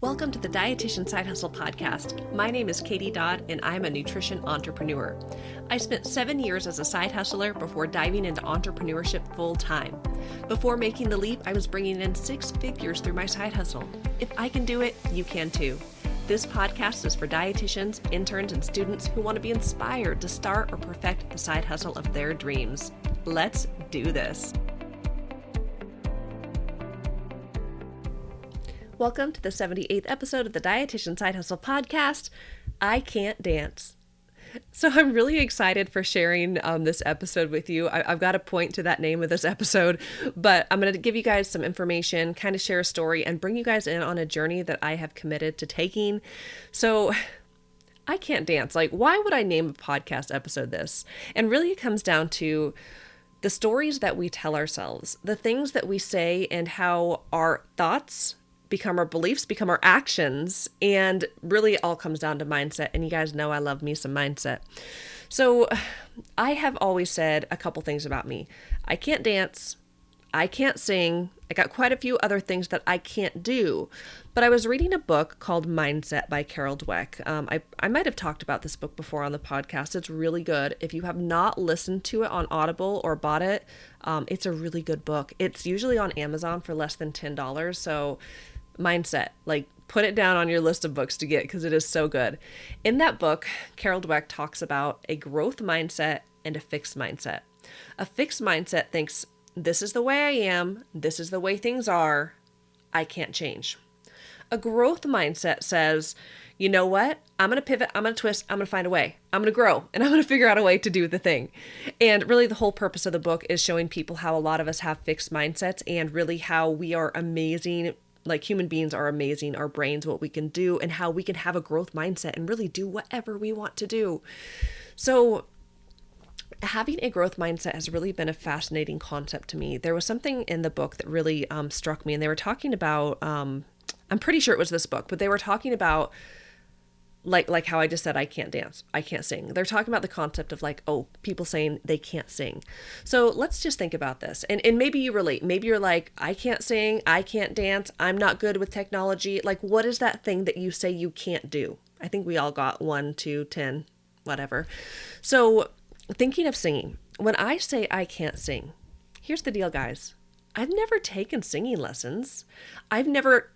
Welcome to the Dietitian Side Hustle podcast. My name is Katie Dodd, and I'm a nutrition entrepreneur. I spent 7 years as a side hustler before diving into entrepreneurship full time. Before making the leap, I was bringing in 6 figures through my side hustle. If I can do it, you can too. This podcast is for dietitians, interns, and students who want to be inspired to start or perfect the side hustle of their dreams. Let's do this. Welcome to the 78th episode of the Dietitian Side Hustle podcast. I can't dance. So I'm really excited for sharing this episode with you. I've got to point to that name of this episode, but I'm going to give you guys some information, kind of share a story, and bring you guys in on a journey that I have committed to taking. So I can't dance. Like, why would I name a podcast episode this? And really it comes down to the stories that we tell ourselves, the things that we say, and how our thoughts become our beliefs, become our actions, and really it all comes down to mindset. And you guys know I love me some mindset. So I have always said a couple things about me. I can't dance. I can't sing. I got quite a few other things that I can't do. But I was reading a book called Mindset by Carol Dweck. I might have talked about this book before on the podcast. It's really good. If you have not listened to it on Audible or bought it, it's a really good book. It's usually on Amazon for less than $10. So Mindset, like, put it down on your list of books to get because it is so good. In that book, Carol Dweck talks about a growth mindset and a fixed mindset. A fixed mindset thinks, this is the way I am, this is the way things are, I can't change. A growth mindset says, you know what? I'm going to pivot, I'm going to twist, I'm going to find a way. I'm going to grow, and I'm going to figure out a way to do the thing. And really the whole purpose of the book is showing people how a lot of us have fixed mindsets and really how we are amazing. Like, human beings are amazing, our brains, what we can do, and how we can have a growth mindset and really do whatever we want to do. So having a growth mindset has really been a fascinating concept to me. There was something in the book that really struck me, and they were talking about, I'm pretty sure it was this book, but they were talking about like how I just said, I can't dance, I can't sing. They're talking about the concept of people saying they can't sing. So let's just think about this. And maybe you relate. Maybe you're like, I can't sing, I can't dance, I'm not good with technology. Like, what is that thing that you say you can't do? I think we all got 1, 2, 10, whatever. So thinking of singing, when I say I can't sing, here's the deal, guys. I've never taken singing lessons. I've never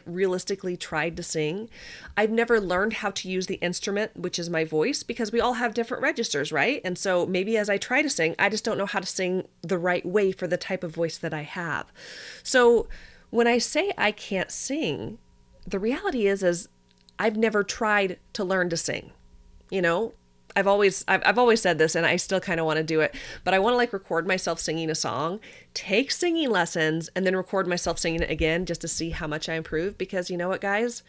realistically tried to sing. I've never learned how to use the instrument, which is my voice, because we all have different registers, right? And so maybe as I try to sing, I just don't know how to sing the right way for the type of voice that I have. So when I say I can't sing, the reality is I've never tried to learn to sing. You know, I've always said this, and I still kind of want to do it, but I want to record myself singing a song, take singing lessons, and then record myself singing it again just to see how much I improve. Because you know what, guys?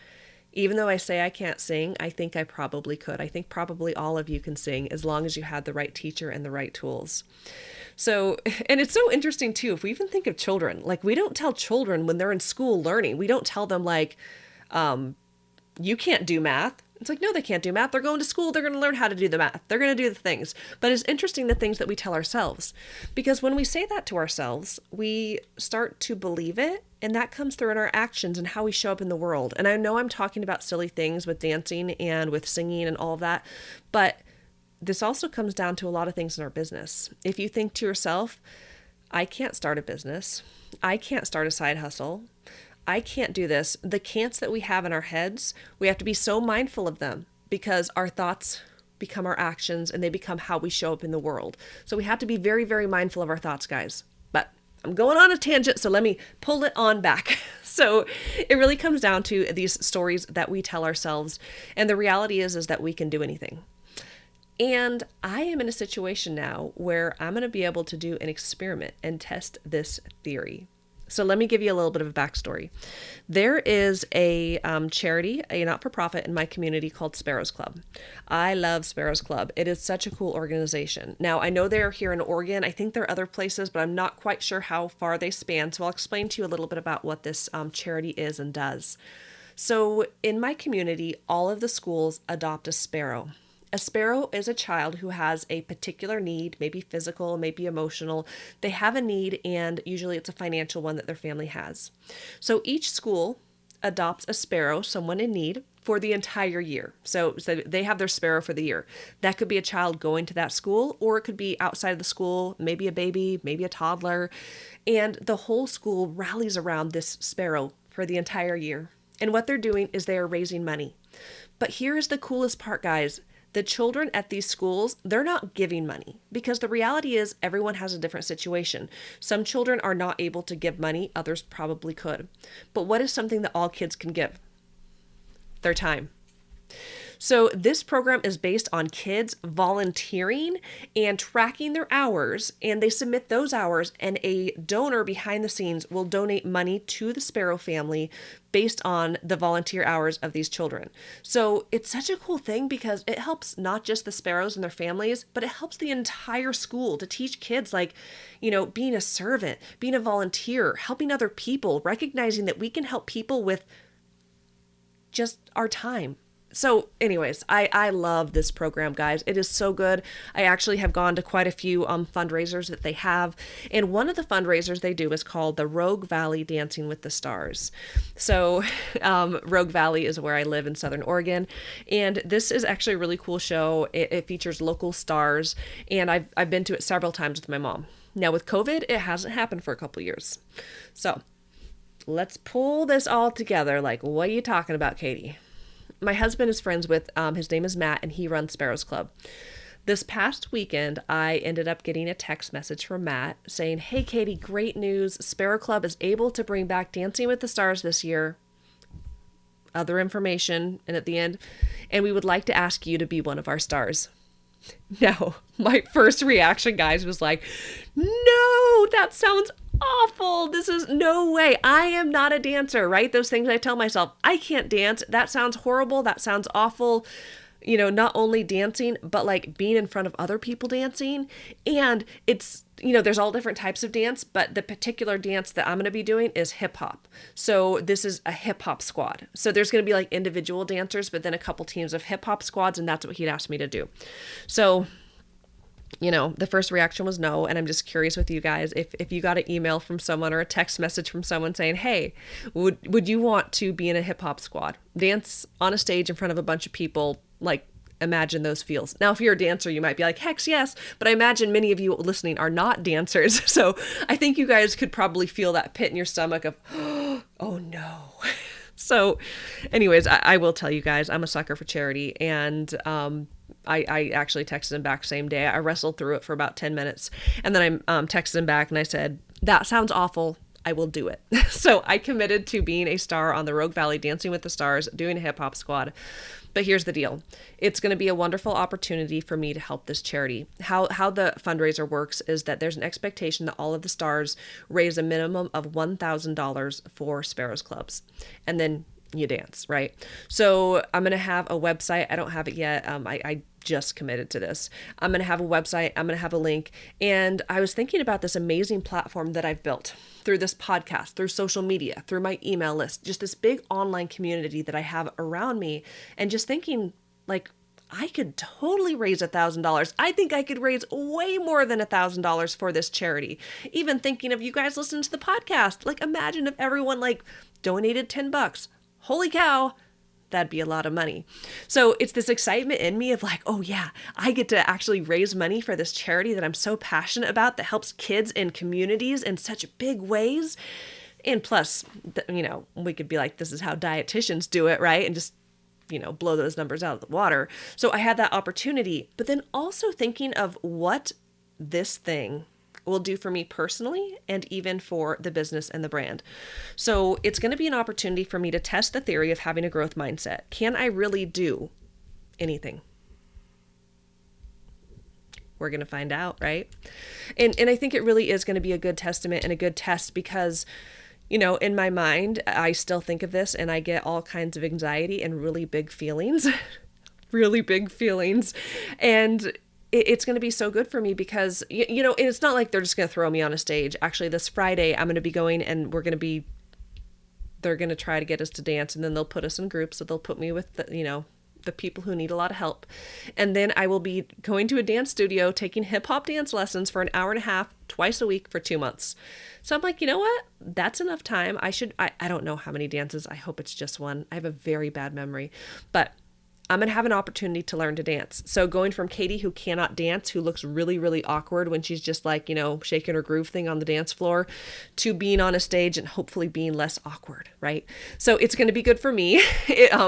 Even though I say I can't sing, I think I probably could. I think probably all of you can sing as long as you had the right teacher and the right tools. So, and it's so interesting too, if we even think of children, we don't tell children when they're in school learning, we don't tell them you can't do math. It's no, they can't do math. They're going to school. They're going to learn how to do the math. They're going to do the things. But it's interesting the things that we tell ourselves, because when we say that to ourselves, we start to believe it. And that comes through in our actions and how we show up in the world. And I know I'm talking about silly things with dancing and with singing and all of that, but this also comes down to a lot of things in our business. If you think to yourself, I can't start a business, I can't start a side hustle, I can't do this. The can'ts that we have in our heads, we have to be so mindful of them, because our thoughts become our actions and they become how we show up in the world. So we have to be very, very mindful of our thoughts, guys. But I'm going on a tangent, so let me pull it on back. So it really comes down to these stories that we tell ourselves. And the reality is that we can do anything. And I am in a situation now where I'm going to be able to do an experiment and test this theory. So let me give you a little bit of a backstory. There is a charity, a not-for-profit in my community called Sparrows Club. I love Sparrows Club. It is such a cool organization. Now, I know they're here in Oregon. I think there are other places, but I'm not quite sure how far they span. So I'll explain to you a little bit about what this charity is and does. So in my community, all of the schools adopt a sparrow. A sparrow is a child who has a particular need, maybe physical, maybe emotional. They have a need, and usually it's a financial one that their family has. So each school adopts a sparrow, someone in need, for the entire year. So they have their sparrow for the year. That could be a child going to that school, or it could be outside of the school, maybe a baby, maybe a toddler. And the whole school rallies around this sparrow for the entire year. And what they're doing is they are raising money. But here's the coolest part, guys. The children at these schools, they're not giving money, because the reality is everyone has a different situation. Some children are not able to give money, others probably could. But what is something that all kids can give? Their time. So this program is based on kids volunteering and tracking their hours, and they submit those hours, and a donor behind the scenes will donate money to the Sparrow family based on the volunteer hours of these children. So it's such a cool thing because it helps not just the sparrows and their families, but it helps the entire school to teach kids, like, being a servant, being a volunteer, helping other people, recognizing that we can help people with just our time. So anyways, I love this program, guys. It is so good. I actually have gone to quite a few fundraisers that they have. And one of the fundraisers they do is called the Rogue Valley Dancing with the Stars. So Rogue Valley is where I live in Southern Oregon. And this is actually a really cool show. It features local stars. And I've been to it several times with my mom. Now with COVID, it hasn't happened for a couple years. So let's pull this all together. Like, what are you talking about, Katie? My husband is friends with, his name is Matt, and he runs Sparrows Club. This past weekend, I ended up getting a text message from Matt saying, "Hey, Katie, great news. Sparrow Club is able to bring back Dancing with the Stars this year." Other information, and at the end, "and we would like to ask you to be one of our stars." Now, my first reaction, guys, was like, no, that sounds awful. This is no way. I am not a dancer, right? Those things I tell myself, I can't dance. That sounds horrible. That sounds awful. Not only dancing, but like being in front of other people dancing. And it's, there's all different types of dance, but the particular dance that I'm going to be doing is hip hop. So this is a hip hop squad. So there's going to be like individual dancers, but then a couple teams of hip hop squads. And that's what he'd asked me to do. So the first reaction was no. And I'm just curious with you guys, if you got an email from someone or a text message from someone saying, "Hey, would you want to be in a hip hop squad? Dance on a stage in front of a bunch of people?" Like, imagine those feels. Now, if you're a dancer, you might be like, "Heck yes." But I imagine many of you listening are not dancers. So I think you guys could probably feel that pit in your stomach of, oh no. So anyways, I will tell you guys, I'm a sucker for charity. And, I actually texted him back same day. I wrestled through it for about 10 minutes. And then I texted him back and I said, "That sounds awful. I will do it." So I committed to being a star on the Rogue Valley Dancing with the Stars, doing a hip hop squad. But here's the deal. It's going to be a wonderful opportunity for me to help this charity. How the fundraiser works is that there's an expectation that all of the stars raise a minimum of $1,000 for Sparrows Clubs. And then you dance, right? So I'm going to have a website. I don't have it yet. I just committed to this. I'm going to have a website. I'm going to have a link. And I was thinking about this amazing platform that I've built through this podcast, through social media, through my email list, just this big online community that I have around me. And just thinking, like, I could totally raise $1,000. I think I could raise way more than $1,000 for this charity. Even thinking of you guys listening to the podcast, like, imagine if everyone donated $10. Holy cow, that'd be a lot of money. So it's this excitement in me of like, oh yeah, I get to actually raise money for this charity that I'm so passionate about, that helps kids and communities in such big ways. And plus, we could be like, this is how dietitians do it, right? And just, blow those numbers out of the water. So I had that opportunity, but then also thinking of what this thing will do for me personally and even for the business and the brand. So it's going to be an opportunity for me to test the theory of having a growth mindset. Can I really do anything? We're going to find out, right? And I think it really is going to be a good testament and a good test because, in my mind, I still think of this and I get all kinds of anxiety and really big feelings, really big feelings. And it's going to be so good for me because, it's not like they're just going to throw me on a stage. Actually, this Friday, I'm going to be going and they're going to try to get us to dance, and then they'll put us in groups. So they'll put me with, the people who need a lot of help. And then I will be going to a dance studio, taking hip hop dance lessons for an hour and a half, twice a week for 2 months. So I'm like, you know what? That's enough time. I don't know how many dances. I hope it's just one. I have a very bad memory, but I'm going to have an opportunity to learn to dance. So going from Katie, who cannot dance, who looks really, really awkward when she's just like, shaking her groove thing on the dance floor, to being on a stage and hopefully being less awkward, right? So it's going to be good for me.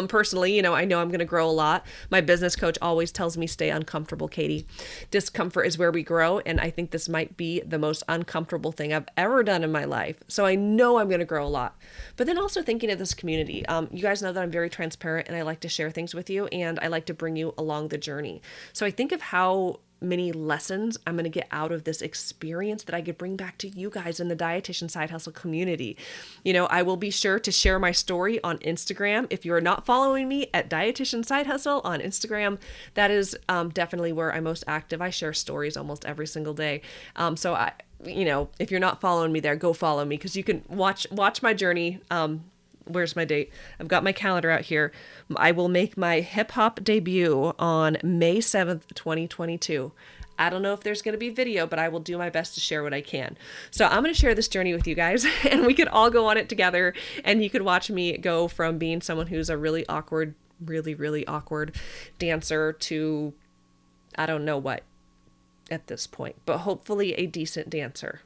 Personally, I know I'm going to grow a lot. My business coach always tells me, stay uncomfortable, Katie. Discomfort is where we grow. And I think this might be the most uncomfortable thing I've ever done in my life. So I know I'm going to grow a lot. But then also thinking of this community, you guys know that I'm very transparent and I like to share things with you. And I like to bring you along the journey. So I think of how many lessons I'm going to get out of this experience that I could bring back to you guys in the Dietitian Side Hustle community. I will be sure to share my story on Instagram. If you are not following me at Dietitian Side Hustle on Instagram, that is definitely where I'm most active. I share stories almost every single day. If you're not following me there, go follow me, because you can watch my journey. Where's my date? I've got my calendar out here. I will make my hip hop debut on May 7th, 2022. I don't know if there's going to be video, but I will do my best to share what I can. So I'm going to share this journey with you guys, and we could all go on it together, and you could watch me go from being someone who's a really awkward, really, really awkward dancer to I don't know what at this point, but hopefully a decent dancer.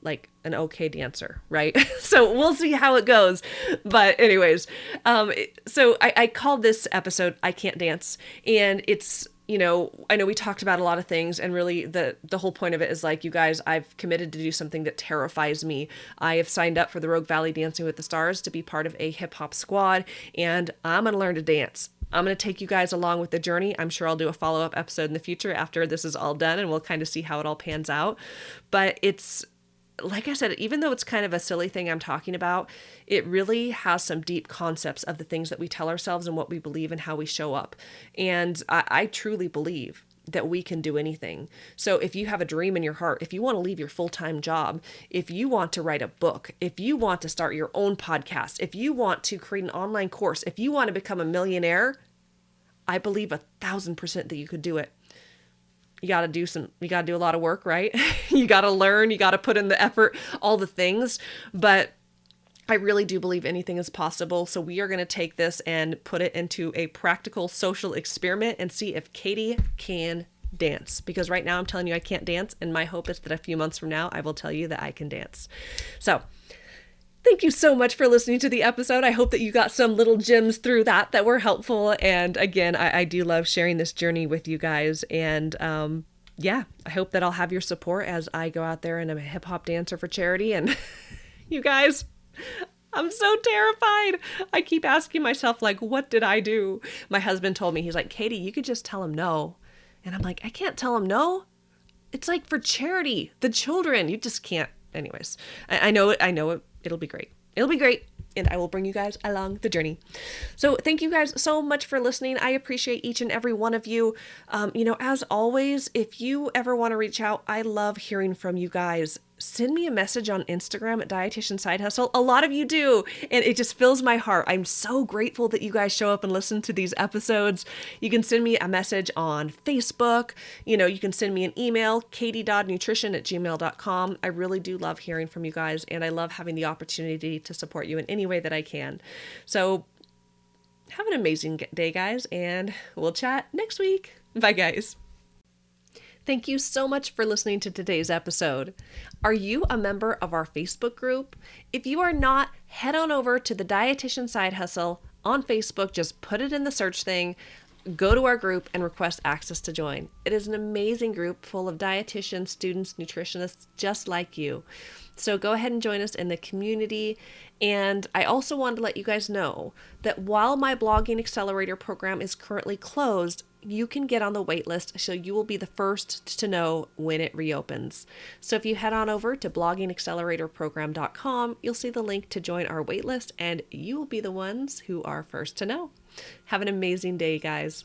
Like an okay dancer, right? So we'll see how it goes. But anyways, so I called this episode I Can't Dance. And it's, I know we talked about a lot of things, and really the whole point of it is like, you guys, I've committed to do something that terrifies me. I have signed up for the Rogue Valley Dancing with the Stars to be part of a hip hop squad, and I'm going to learn to dance. I'm going to take you guys along with the journey. I'm sure I'll do a follow-up episode in the future after this is all done, and we'll kind of see how it all pans out. But it's, like I said, even though it's kind of a silly thing I'm talking about, it really has some deep concepts of the things that we tell ourselves and what we believe and how we show up. And I truly believe that we can do anything. So if you have a dream in your heart, if you want to leave your full-time job, if you want to write a book, if you want to start your own podcast, if you want to create an online course, if you want to become a millionaire, I believe 1,000% that you could do it. You got to do a lot of work, right? You got to learn, you got to put in the effort, all the things. But I really do believe anything is possible. So we are going to take this and put it into a practical social experiment and see if Katie can dance. Because right now I'm telling you I can't dance. And my hope is that a few months from now, I will tell you that I can dance. So thank you so much for listening to the episode. I hope that you got some little gems through that were helpful. And again, I do love sharing this journey with you guys. And I hope that I'll have your support as I go out there and I'm a hip hop dancer for charity. And you guys, I'm so terrified. I keep asking myself, like, what did I do? My husband told me, he's like, Katie, you could just tell him no. And I'm like, I can't tell him no. It's like for charity, the children, you just can't. Anyways, I know it. It'll be great. It'll be great. And I will bring you guys along the journey. So thank you guys so much for listening. I appreciate each and every one of you. As always, if you ever want to reach out, I love hearing from you guys. Send me a message on Instagram at Dietitian Side Hustle. A lot of you do, and it just fills my heart. I'm so grateful that you guys show up and listen to these episodes. You can send me a message on Facebook. You can send me an email, katie.nutrition@gmail.com. I really do love hearing from you guys, and I love having the opportunity to support you in any way that I can. So have an amazing day, guys, and we'll chat next week. Bye, guys. Thank you so much for listening to today's episode. Are you a member of our Facebook group? If you are not, head on over to the Dietitian Side Hustle on Facebook. Just put it in the search thing, go to our group, and request access to join. It is an amazing group full of dietitians, students, nutritionists just like you. So go ahead and join us in the community. And I also wanted to let you guys know that while my blogging accelerator program is currently closed, you can get on the wait list, so you will be the first to know when it reopens. So if you head on over to bloggingacceleratorprogram.com, you'll see the link to join our wait list, and you will be the ones who are first to know. Have an amazing day, guys.